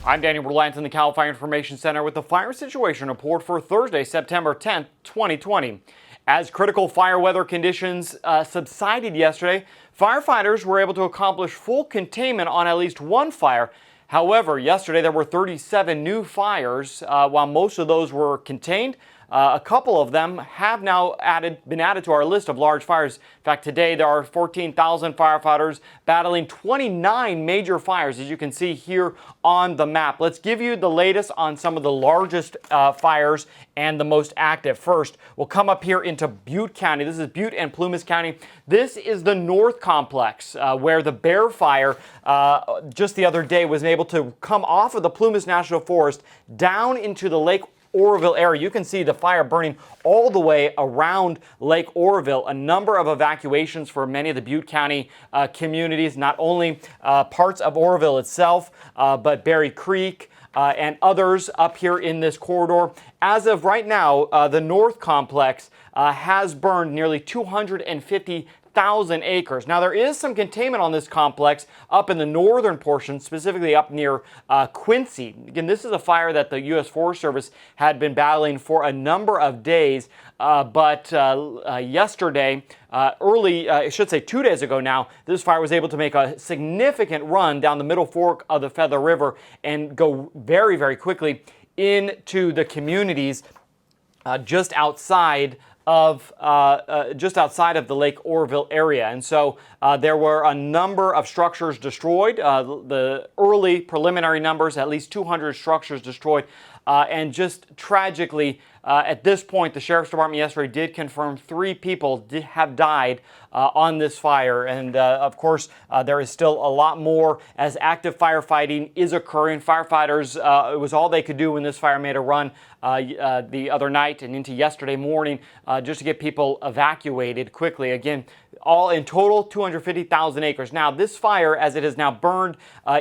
I'm Daniel Berlant in the CAL FIRE Information Center with the fire situation report for Thursday, September 10th, 2020. As critical fire weather conditions subsided yesterday, firefighters were able to accomplish full containment on at least one fire. However, yesterday there were 37 new fires. While most of those were contained, a couple of them have now been added to our list of large fires. In fact, today there are 14,000 firefighters battling 29 major fires, as you can see here on the map. Let's give you the latest on some of the largest fires and the most active. First, we'll come up here into Butte County. This is Butte and Plumas County. This is the North Complex, where the Bear Fire just the other day was able to come off of the Plumas National Forest down into the Lake Oroville area. You can see the fire burning all the way around Lake Oroville. A number of evacuations for many of the Butte County communities, not only parts of Oroville itself, but Berry Creek and others up here in this corridor. As of right now, the North Complex has burned nearly 250,000 acres. Now, there is some containment on this complex up in the northern portion, specifically up near Quincy. Again, this is a fire that the U.S. Forest Service had been battling for a number of days, but yesterday, I should say 2 days ago now, this fire was able to make a significant run down the middle fork of the Feather River and go very, very quickly into the communities just outside of the Lake Oroville area. And so there were a number of structures destroyed. The early preliminary numbers, at least 200 structures destroyed. And just tragically, at this point, the Sheriff's Department yesterday did confirm 3 people have died on this fire. And of course, there is still a lot more as active firefighting is occurring. Firefighters, it was all they could do when this fire made a run the other night and into yesterday morning just to get people evacuated quickly. Again, all in total, 250,000 acres. Now, this fire, as it has now burned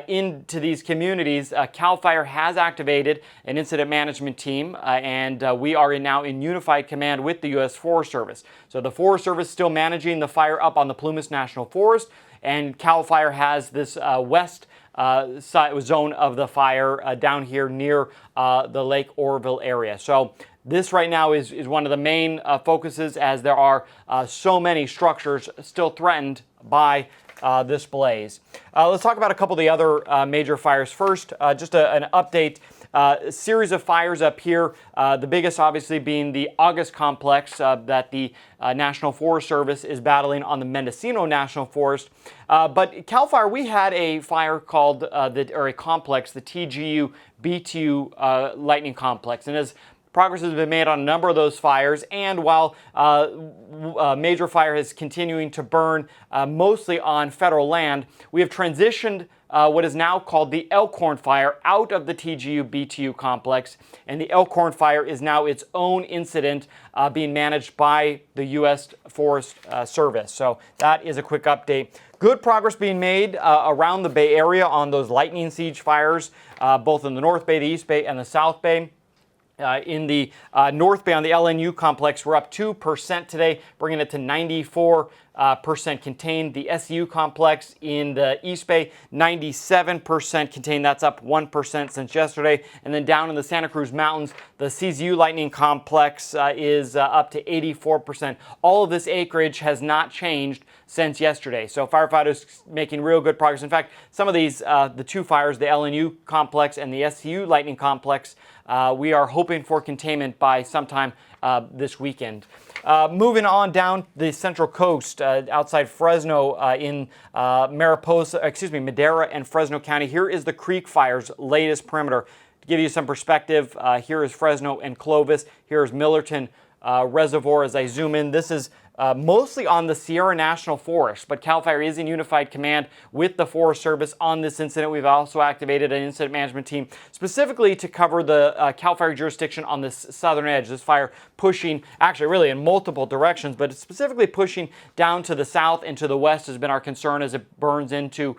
into these communities, CAL FIRE has activated an incident management team, and we are now in unified command with the U.S. Forest Service. So the Forest Service is still managing the fire up on the Plumas National Forest, and CAL FIRE has this west zone of the fire down here near the Lake Oroville area. So this right now is one of the main focuses, as there are so many structures still threatened by this blaze. Let's talk about a couple of the other major fires. First, just an update. A series of fires up here, the biggest obviously being the August Complex that the National Forest Service is battling on the Mendocino National Forest. But CAL FIRE, we had a fire called, a complex, the TGU BTU Lightning Complex. And as progress has been made on a number of those fires, and while major fire is continuing to burn mostly on federal land, we have transitioned what is now called the Elkhorn Fire out of the TGU BTU complex, and the Elkhorn Fire is now its own incident being managed by the U.S. Forest Service. So that is a quick update. Good progress being made around the Bay Area on those lightning siege fires, both in the North Bay, the East Bay, and the South Bay. In the North Bay on the LNU complex, we're up 2% today, bringing it to 94% contained. The SU complex in the East Bay, 97% contained. That's up 1% since yesterday. And then down in the Santa Cruz Mountains, the CZU Lightning Complex is up to 84%. All of this acreage has not changed since yesterday. So firefighters making real good progress. In fact, some of these, the 2 fires, the LNU complex and the SU Lightning Complex, we are hoping for containment by sometime this weekend. Moving on down the Central Coast, outside Fresno in Madera and Fresno County. Here is the Creek Fire's latest perimeter. To give you some perspective, here is Fresno and Clovis. Here is Millerton Reservoir as I zoom in. This is mostly on the Sierra National Forest, but CAL FIRE is in unified command with the Forest Service on this incident. We've also activated an incident management team specifically to cover the CAL FIRE jurisdiction on this southern edge. This fire pushing, actually really in multiple directions, but it's specifically pushing down to the south and to the west has been our concern as it burns into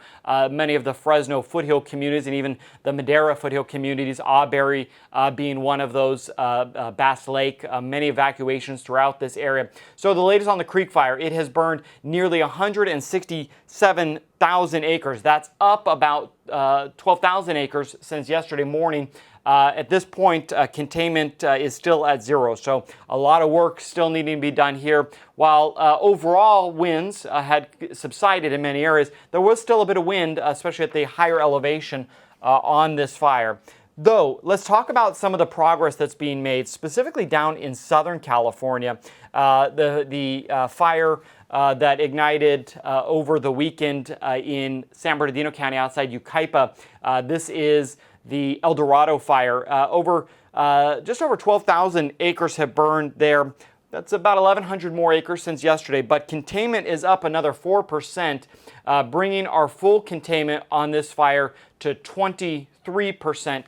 many of the Fresno foothill communities and even the Madera foothill communities, Auberry being one of those, Bass Lake, many evacuations throughout this area. So the latest on the Creek Fire, it has burned nearly 167,000 acres. That's up about 12,000 acres since yesterday morning. At this point, containment is still at zero, so a lot of work still needing to be done here. While overall winds had subsided in many areas, there was still a bit of wind, especially at the higher elevation on this fire. Though, let's talk about some of the progress that's being made, specifically down in Southern California. The fire that ignited over the weekend in San Bernardino County outside Yucaipa. This is the El Dorado fire. Just over 12,000 acres have burned there. That's about 1,100 more acres since yesterday, but containment is up another 4%, bringing our full containment on this fire to 23%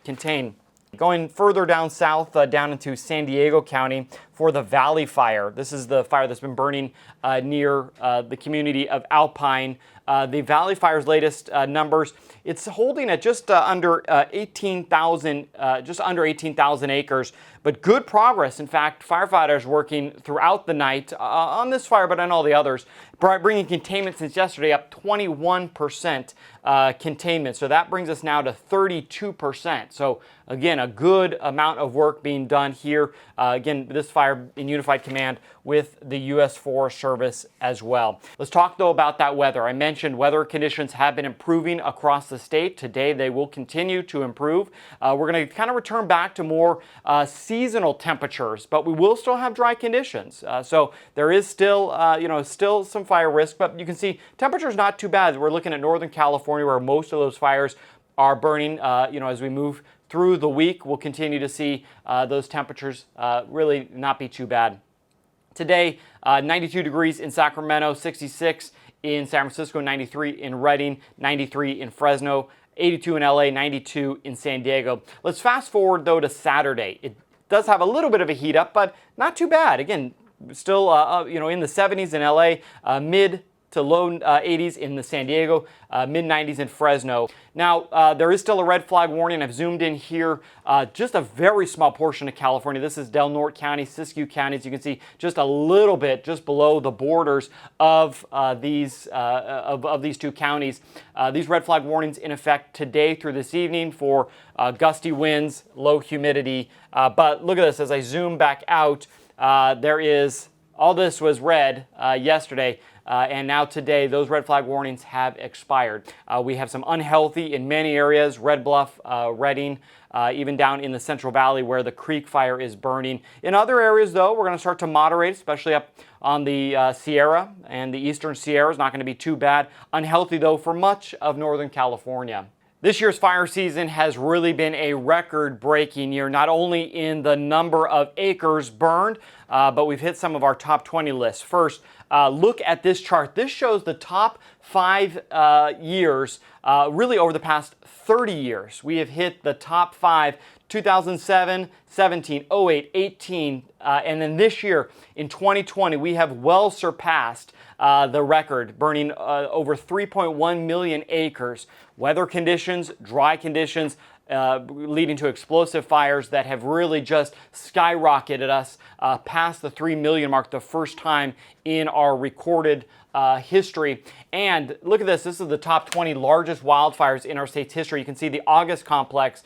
contained. Going further down south, down into San Diego County for the Valley Fire. This is the fire that's been burning near the community of Alpine. The Valley Fire's latest numbers, it's holding at just under 18,000 acres, but good progress. In fact, firefighters working throughout the night on this fire, but on all the others, bringing containment since yesterday up 21% containment. So that brings us now to 32%. So again, a good amount of work being done here. Again, this fire in unified command with the U.S. Forest Service as well. Let's talk though about that weather. I mentioned weather conditions have been improving across the state. Today they will continue to improve. We're going to kind of return back to more seasonal temperatures, but we will still have dry conditions. So there is still, still some fire risk, but you can see temperature's not too bad. We're looking at Northern California where most of those fires are burning. As we move through the week, we'll continue to see those temperatures really not be too bad. Today, 92 degrees in Sacramento, 66 in San Francisco, 93 in Redding, 93 in Fresno, 82 in LA, 92 in San Diego. Let's fast forward though to Saturday. It does have a little bit of a heat up, but not too bad. Again, still in the 70s in LA, mid to low 80s in the San Diego, mid 90s in Fresno. Now, there is still a red flag warning. I've zoomed in here, just a very small portion of California. This is Del Norte County, Siskiyou County. As you can see, just a little bit, just below the borders of these two counties. These red flag warnings in effect today through this evening for gusty winds, low humidity. But look at this, as I zoom back out, all this was red yesterday. And now today, those red flag warnings have expired. We have some unhealthy in many areas, Red Bluff, Redding, even down in the Central Valley where the Creek Fire is burning. In other areas, though, we're going to start to moderate, especially up on the Sierra and the Eastern Sierra. It's not going to be too bad. Unhealthy, though, for much of Northern California. This year's fire season has really been a record-breaking year, not only in the number of acres burned, but we've hit some of our top 20 lists. First, look at this chart. This shows the top 5 years, really over the past 30 years. We have hit the top 5, 2007, 17, 08, 18, and then this year in 2020, we have well surpassed the record, burning over 3.1 million acres. Weather conditions, dry conditions, leading to explosive fires that have really just skyrocketed us past the 3 million mark, the first time in our recorded history. And look at this. This is the top 20 largest wildfires in our state's history. You can see the August Complex,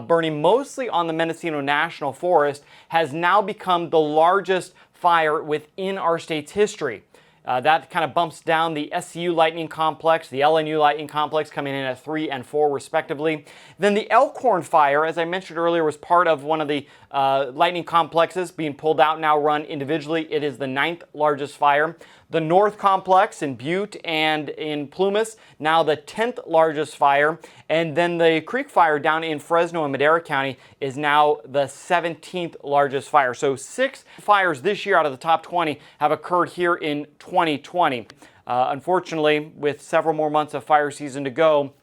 burning mostly on the Mendocino National Forest, has now become the largest fire within our state's history. That kind of bumps down the SCU Lightning Complex, the LNU Lightning Complex coming in at 3 and 4 respectively. Then the Elkhorn Fire, as I mentioned earlier, was part of one of the lightning complexes being pulled out, now run individually. It is the 9th largest fire. The North Complex in Butte and in Plumas, now the 10th largest fire. And then the Creek Fire down in Fresno and Madera County is now the 17th largest fire. So 6 fires this year out of the top 20 have occurred here in 2020. Unfortunately, with several more months of fire season to go,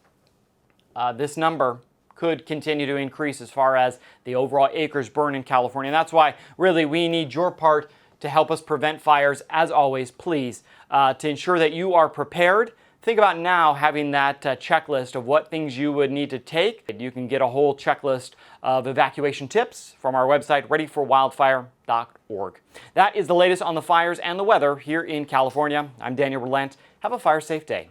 this number could continue to increase as far as the overall acres burned in California. And that's why really we need your part to help us prevent fires. As always, please, to ensure that you are prepared, think about now having that checklist of what things you would need to take. You can get a whole checklist of evacuation tips from our website, readyforwildfire.org. That is the latest on the fires and the weather here in California. I'm Daniel Berlant. Have a fire safe day.